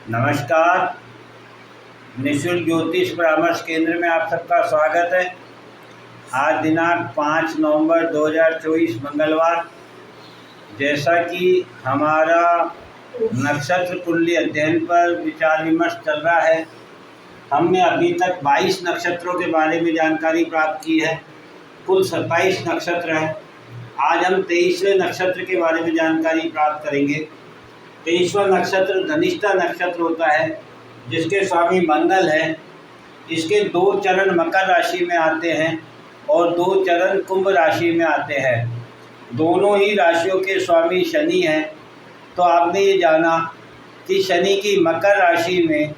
नमस्कार। निःशुल्क ज्योतिष परामर्श केंद्र में आप सबका स्वागत है। आज दिनांक 5 नवंबर 2024 मंगलवार। जैसा कि हमारा नक्षत्र कुंडली अध्ययन पर विचार विमर्श चल रहा है, हमने अभी तक 22 नक्षत्रों के बारे में जानकारी प्राप्त की है। कुल 27 नक्षत्र हैं। आज हम 23वें नक्षत्र के बारे में जानकारी प्राप्त करेंगे। 23वां नक्षत्र धनिष्ठा नक्षत्र होता है, जिसके स्वामी मंगल हैं। इसके 2 चरण मकर राशि में आते हैं और 2 चरण कुंभ राशि में आते हैं। दोनों ही राशियों के स्वामी शनि हैं। तो आपने ये जाना कि शनि की मकर राशि में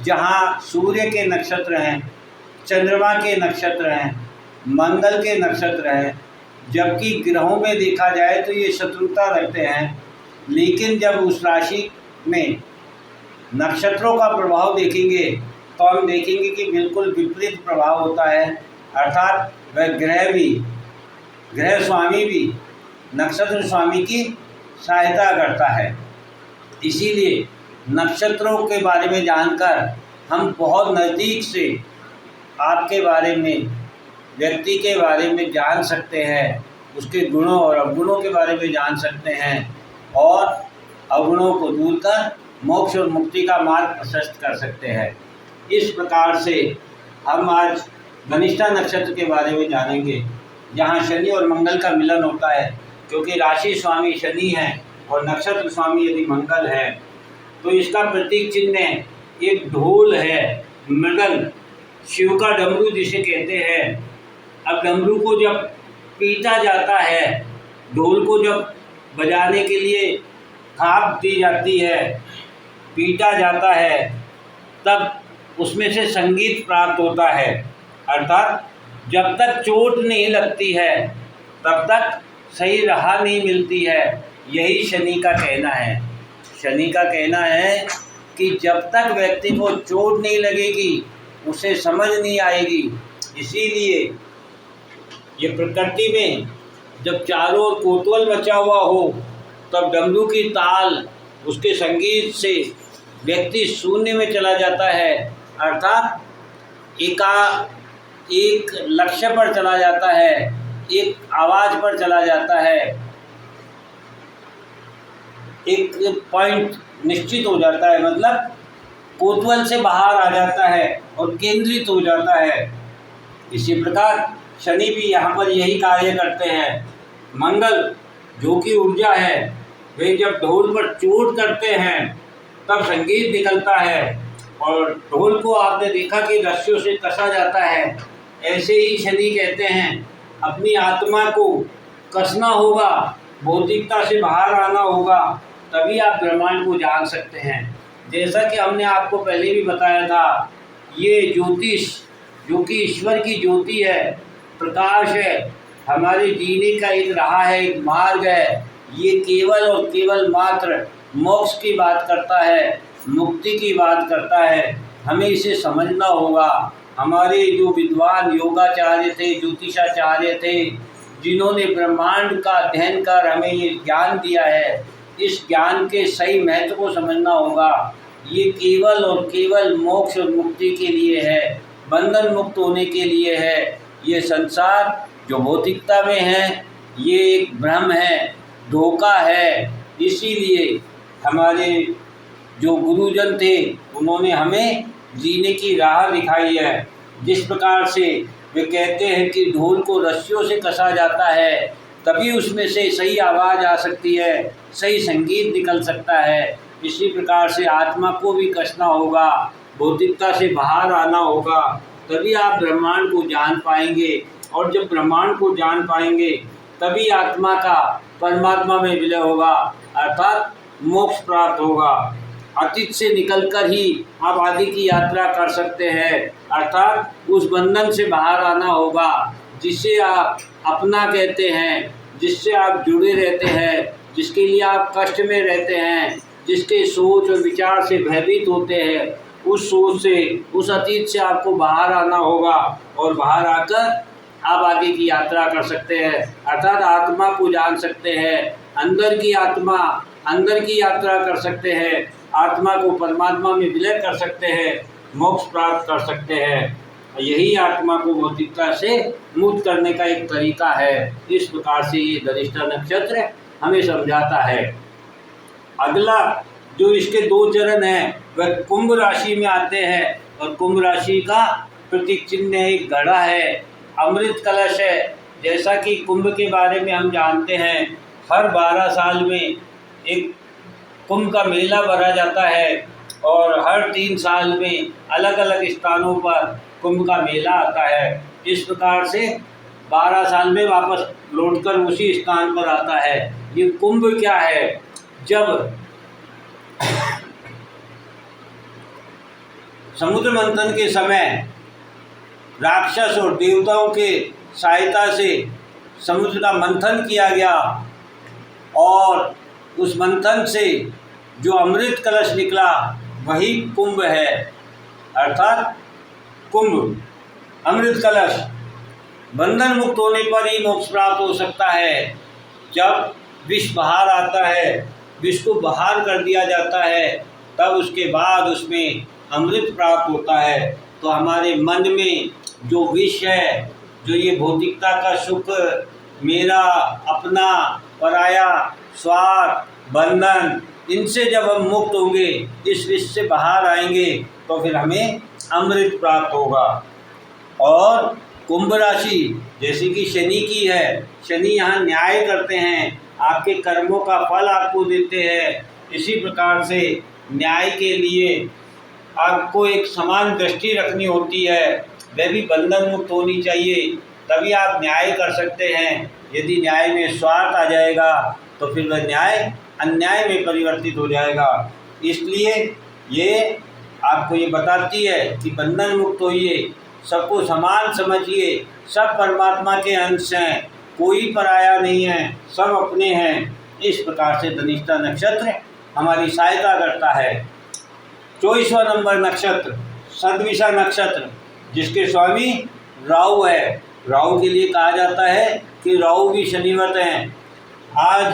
जहाँ सूर्य के नक्षत्र हैं, चंद्रमा के नक्षत्र हैं, मंगल के नक्षत्र हैं, जबकि ग्रहों में देखा जाए तो ये शत्रुता रखते हैं, लेकिन जब उस राशि में नक्षत्रों का प्रभाव देखेंगे तो हम देखेंगे कि बिल्कुल विपरीत प्रभाव होता है। अर्थात वह ग्रह स्वामी भी नक्षत्र स्वामी की सहायता करता है। इसीलिए नक्षत्रों के बारे में जानकर हम बहुत नज़दीक से आपके बारे में, व्यक्ति के बारे में जान सकते हैं, उसके गुणों और अवगुणों के बारे में जान सकते हैं और अवगुणों को दूर कर मोक्ष और मुक्ति का मार्ग प्रशस्त कर सकते हैं। इस प्रकार से हम आज धनिष्ठा नक्षत्र के बारे में जानेंगे, जहाँ शनि और मंगल का मिलन होता है। क्योंकि राशि स्वामी शनि है और नक्षत्र स्वामी यदि मंगल है, तो इसका प्रतीक चिन्ह एक ढोल है, मृदंग, शिव का डमरू जिसे कहते हैं। अब डमरू को जब पीटा जाता है, ढोल को जब बजाने के लिए थाप दी जाती है, पीटा जाता है, तब उसमें से संगीत प्राप्त होता है। अर्थात जब तक चोट नहीं लगती है तब तक सही राह नहीं मिलती है। यही शनि का कहना है। शनि का कहना है कि जब तक व्यक्ति को चोट नहीं लगेगी, उसे समझ नहीं आएगी। इसीलिए ये प्रकृति में जब चारों ओर कोतवाल मचा हुआ हो, तब डमरू की ताल, उसके संगीत से व्यक्ति शून्य में चला जाता है। अर्थात एक लक्ष्य पर चला जाता है, एक आवाज़ पर चला जाता है, एक पॉइंट निश्चित हो जाता है, मतलब कोतवाल से बाहर आ जाता है और केंद्रित हो जाता है। इसी प्रकार शनि भी यहाँ पर यही कार्य करते हैं। मंगल जो कि ऊर्जा है, वे जब ढोल पर चोट करते हैं तब संगीत निकलता है। और ढोल को आपने देखा कि रस्सियों से कसा जाता है। ऐसे ही शनि कहते हैं अपनी आत्मा को कसना होगा, भौतिकता से बाहर आना होगा, तभी आप ब्रह्मांड को जान सकते हैं। जैसा कि हमने आपको पहले भी बताया था, ये ज्योतिष जो कि ईश्वर की ज्योति है, प्रकाश है, हमारे जीने का एक राह है, एक मार्ग है। ये केवल और केवल मात्र मोक्ष की बात करता है, मुक्ति की बात करता है। हमें इसे समझना होगा। हमारे जो विद्वान योगाचार्य थे, ज्योतिषाचार्य थे, जिन्होंने ब्रह्मांड का अध्ययन कर हमें ये ज्ञान दिया है, इस ज्ञान के सही महत्व को समझना होगा। ये केवल और केवल मोक्ष और मुक्ति के लिए है, बंधन मुक्त होने के लिए है। ये संसार जो भौतिकता में है, ये एक भ्रम है, धोखा है। इसीलिए हमारे जो गुरुजन थे, उन्होंने हमें जीने की राह दिखाई है। जिस प्रकार से वे कहते हैं कि ढोल को रस्सियों से कसा जाता है, तभी उसमें से सही आवाज़ आ सकती है, सही संगीत निकल सकता है। इसी प्रकार से आत्मा को भी कसना होगा, भौतिकता से बाहर आना होगा, तभी आप ब्रह्मांड को जान पाएंगे। और जब ब्रह्मांड को जान पाएंगे, तभी आत्मा का परमात्मा में विलय होगा, अर्थात मोक्ष प्राप्त होगा। अतीत से निकलकर ही आप आगे की यात्रा कर सकते हैं। अर्थात उस बंधन से बाहर आना होगा जिसे आप अपना कहते हैं, जिससे आप जुड़े रहते हैं, जिसके लिए आप कष्ट में रहते हैं, जिसके सोच और विचार से भयभीत होते हैं। उस सोच से, उस अतीत से आपको बाहर आना होगा और बाहर आकर आप आगे की यात्रा कर सकते हैं। अर्थात आत्मा को जान सकते हैं, अंदर की आत्मा, अंदर की यात्रा कर सकते हैं। आत्मा को परमात्मा में विलय कर सकते हैं, मोक्ष प्राप्त कर सकते हैं। यही आत्मा को भौतिकता से मुक्त करने का एक तरीका है। इस प्रकार से ये धनिष्ठा नक्षत्र हमें समझाता है। अगला जो इसके 2 चरण हैं वह कुंभ राशि में आते हैं, और कुंभ राशि का प्रतीक चिन्ह एक घड़ा है, अमृत कलश है। जैसा कि कुंभ के बारे में हम जानते हैं, हर 12 साल में एक कुंभ का मेला भरा जाता है, और हर 3 साल में अलग अलग स्थानों पर कुंभ का मेला आता है। इस प्रकार से 12 साल में वापस लौटकर उसी स्थान पर आता है। ये कुंभ क्या है? जब समुद्र मंथन के समय राक्षस और देवताओं के सहायता से समुद्र का मंथन किया गया, और उस मंथन से जो अमृत कलश निकला वही कुंभ है, अर्थात कुंभ अमृत कलश। बंधन मुक्त होने पर ही मोक्ष प्राप्त हो सकता है। जब विष बाहर आता है, विष को बाहर कर दिया जाता है, तब उसके बाद उसमें अमृत प्राप्त होता है। तो हमारे मन में जो विष है, जो ये भौतिकता का सुख, मेरा, अपना, पराया, स्वार्थ, बंधन, इनसे जब हम मुक्त होंगे, इस विष से बाहर आएंगे, तो फिर हमें अमृत प्राप्त होगा। और कुंभ राशि जैसे कि शनि की है, शनि यहाँ न्याय करते हैं, आपके कर्मों का फल आपको देते हैं। इसी प्रकार से न्याय के लिए आपको एक समान दृष्टि रखनी होती है, वह भी बंधन मुक्त होनी चाहिए, तभी आप न्याय कर सकते हैं। यदि न्याय में स्वार्थ आ जाएगा तो फिर वह न्याय अन्याय में परिवर्तित हो जाएगा। इसलिए ये आपको ये बताती है कि बंधन मुक्त होइए, सबको समान समझिए, सब परमात्मा के अंश हैं, कोई पराया नहीं है, सब अपने हैं। इस प्रकार से धनिष्ठा नक्षत्र हमारी सहायता करता है। 24वां नंबर नक्षत्र सदविषा नक्षत्र, जिसके स्वामी राहु है। राहु के लिए कहा जाता है कि राहु भी शनिवत हैं। आज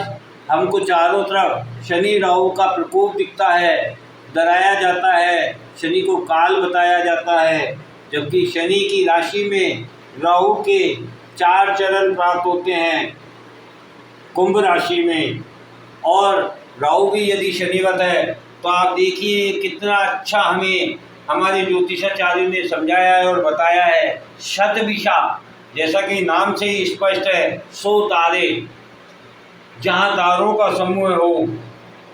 हमको चारों तरफ शनि राहु का प्रकोप दिखता है, डराया जाता है, शनि को काल बताया जाता है, जबकि शनि की राशि में राहु के 4 चरण प्राप्त होते हैं कुंभ राशि में। और राहु भी यदि शनिवत है तो आप देखिए कितना अच्छा हमें हमारे ज्योतिषाचार्य ने समझाया है और बताया है। शतविषा, जैसा कि नाम से ही स्पष्ट है, 100 तारे। जहाँ तारों का समूह हो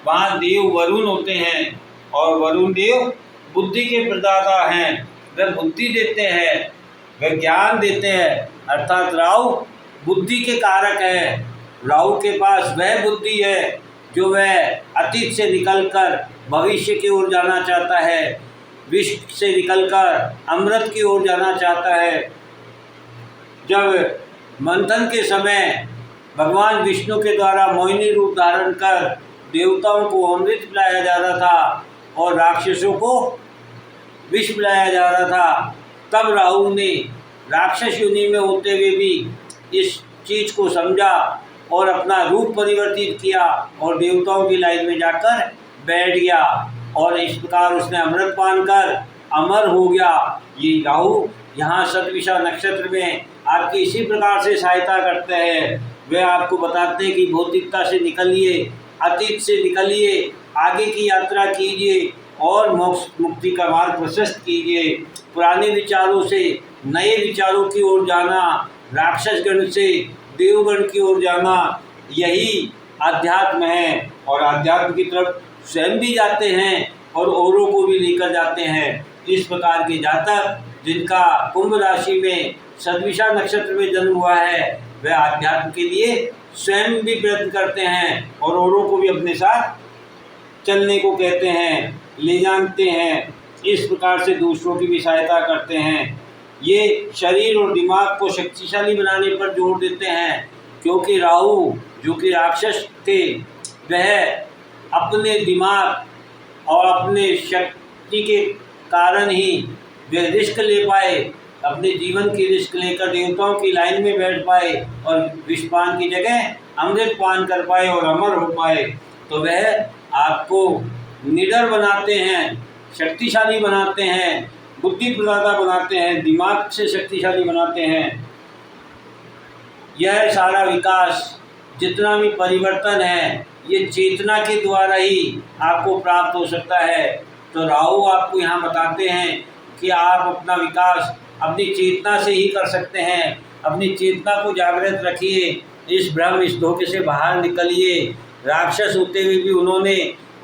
वहाँ देव वरुण होते हैं, और वरुण देव बुद्धि के प्रदाता हैं। वह बुद्धि देते हैं, वह ज्ञान देते हैं, अर्थात राहु बुद्धि के कारक है। राहु के पास वह बुद्धि है जो वह अतीत से निकलकर भविष्य की ओर जाना चाहता है, विष से निकलकर अमृत की ओर जाना चाहता है। जब मंथन के समय भगवान विष्णु के द्वारा मोहिनी रूप धारण कर देवताओं को अमृत पिलाया जा रहा था और राक्षसों को विष पिलाया जा रहा था, तब राहु ने राक्षस योनि में होते हुए भी इस चीज़ को समझा और अपना रूप परिवर्तित किया और देवताओं की लाइन में जाकर बैठ गया, और इस प्रकार उसने अमृत पान कर अमर हो गया। ये राहु यहाँ सतविषा नक्षत्र में आपकी इसी प्रकार से सहायता करते हैं। वे आपको बताते हैं कि भौतिकता से निकलिए, अतीत से निकलिए, आगे की यात्रा कीजिए और मोक्ष मुक्ति का मार्ग प्रशस्त कीजिए। पुराने विचारों से नए विचारों की ओर जाना, राक्षसगण से देवगण की ओर जाना, यही अध्यात्म है। और अध्यात्म की तरफ स्वयं भी जाते हैं और औरों को भी लेकर जाते हैं। इस प्रकार के जातक जिनका कुंभ राशि में सदविषा नक्षत्र में जन्म हुआ है, वह अध्यात्म के लिए स्वयं भी प्रयत्न करते हैं और औरों को भी अपने साथ चलने को कहते हैं, ले जानते हैं। इस प्रकार से दूसरों की भी सहायता करते हैं। ये शरीर और दिमाग को शक्तिशाली बनाने पर जोर देते हैं, क्योंकि राहु जो कि राक्षस थे, वह अपने दिमाग और अपने शक्ति के कारण ही वे रिस्क ले पाए, अपने जीवन की रिस्क लेकर देवताओं की लाइन में बैठ पाए और विषपान की जगह अमृत पान कर पाए और अमर हो पाए। तो वह आपको निडर बनाते हैं, शक्तिशाली बनाते हैं, बुद्धि प्रदाता बनाते हैं, दिमाग से शक्तिशाली बनाते हैं। यह सारा विकास, जितना भी परिवर्तन है, ये चेतना के द्वारा ही आपको प्राप्त हो सकता है। तो राहु आपको यहाँ बताते हैं कि आप अपना विकास अपनी चेतना से ही कर सकते हैं। अपनी चेतना को जागृत रखिए, इस भ्रम, इस धोखे से बाहर निकलिए। राक्षस होते हुए भी उन्होंने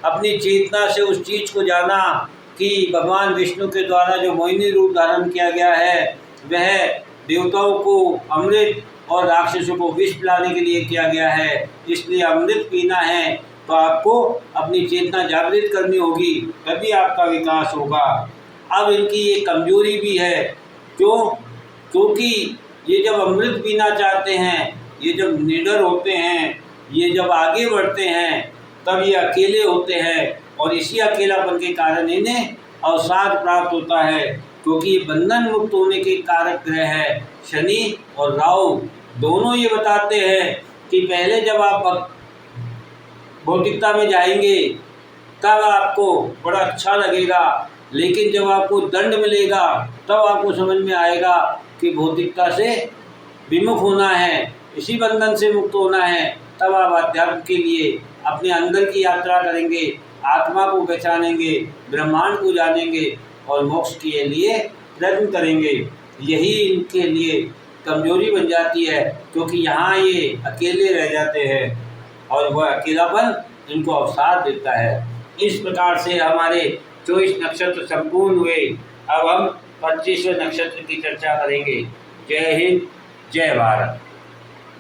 अपनी चेतना से उस चीज़ को जाना कि भगवान विष्णु के द्वारा जो मोहिनी रूप धारण किया गया है वह देवताओं को अमृत और राक्षसों को विष पिलाने के लिए किया गया है। इसलिए अमृत पीना है तो आपको अपनी चेतना जागृत करनी होगी, तभी आपका विकास होगा। अब इनकी ये कमजोरी भी है, क्यों? क्योंकि ये जब अमृत पीना चाहते हैं, ये जब निडर होते हैं, ये जब आगे बढ़ते हैं, तब ये अकेले होते हैं और इसी अकेलापन के कारण इन्हें अवसाद प्राप्त होता है। क्योंकि बंधन मुक्त होने के कारक ग्रह है शनि और राहु। दोनों ये बताते हैं कि पहले जब आप भौतिकता में जाएंगे तब आपको बड़ा अच्छा लगेगा, लेकिन जब आपको दंड मिलेगा तब आपको समझ में आएगा कि भौतिकता से विमुख होना है, इसी बंधन से मुक्त होना है। तब आप अध्यात्म के लिए अपने अंदर की यात्रा करेंगे, आत्मा को पहचानेंगे, ब्रह्मांड को जानेंगे और मोक्ष के लिए प्रयत्न करेंगे। यही इनके लिए कमजोरी बन जाती है, क्योंकि यहाँ ये अकेले रह जाते हैं और वह अकेलापन इनको अवसाद देता है। इस प्रकार से हमारे 24 नक्षत्र संपूर्ण हुए। अब हम 25वें नक्षत्र की चर्चा करेंगे। जय हिंद, जय भारत।